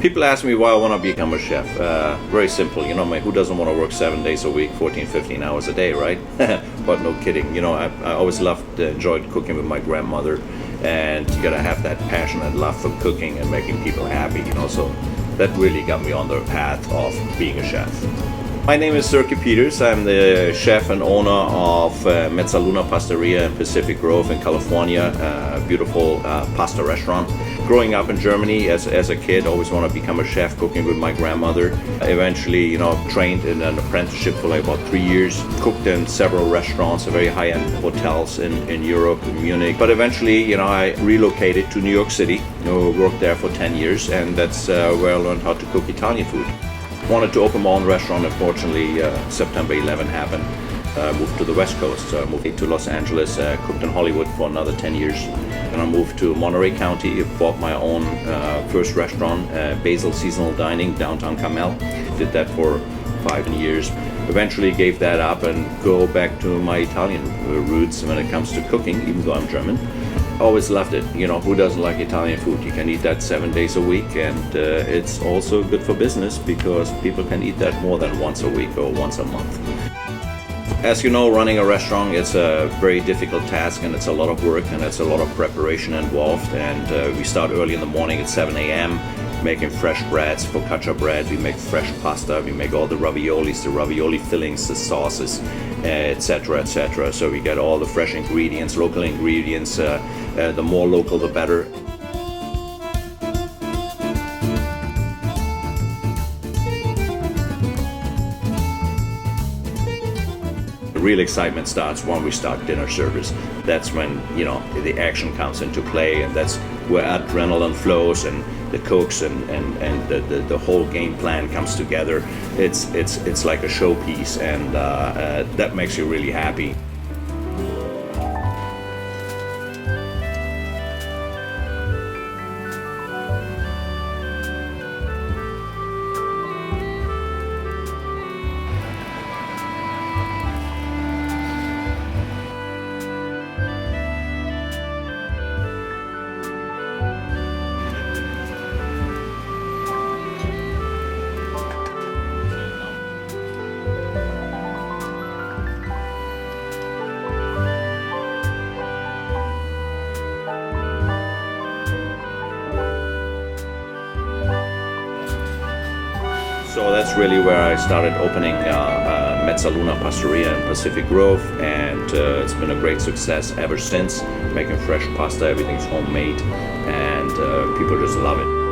People ask me why I want to become a chef. Very simple, who doesn't want to work 7 days a week, 14, 15 hours a day, right? But no kidding, I always enjoyed cooking with my grandmother, and you gotta have that passion and love for cooking and making people happy, so that really got me on the path of being a chef. My name is Soerke Peters. I'm the chef and owner of Mezzaluna Pasteria in Pacific Grove in California, a beautiful pasta restaurant. Growing up in Germany as a kid, always wanted to become a chef, cooking with my grandmother. Eventually, trained in an apprenticeship for like about 3 years. Cooked in several restaurants, very high-end hotels in Europe, in Munich. But eventually, I relocated to New York City. Worked there for 10 years, and that's where I learned how to cook Italian food. Wanted to open my own restaurant. Unfortunately, September 11 happened. Moved to the West Coast, so I moved to Los Angeles, cooked in Hollywood for another 10 years. And I moved to Monterey County, bought my own first restaurant, Basil Seasonal Dining, downtown Carmel. Did that for 5 years. Eventually gave that up and go back to my Italian roots when it comes to cooking, even though I'm German. Always loved it. Who doesn't like Italian food? You can eat that 7 days a week, and it's also good for business because people can eat that more than once a week or once a month. As you know, running a restaurant, it's a very difficult task, and it's a lot of work, and it's a lot of preparation involved. And we start early in the morning at 7 a.m. making fresh breads, focaccia bread. We make fresh pasta. We make all the raviolis, the ravioli fillings, the sauces, etc., etc. So we get all the fresh ingredients, local ingredients. The more local, the better. The real excitement starts when we start dinner service. That's when the action comes into play, and that's where adrenaline flows and the cooks and the whole game plan comes together. It's like a showpiece, and that makes you really happy. So that's really where I started opening Mezzaluna Pasteria in Pacific Grove, and it's been a great success ever since. Making fresh pasta, everything's homemade, and people just love it.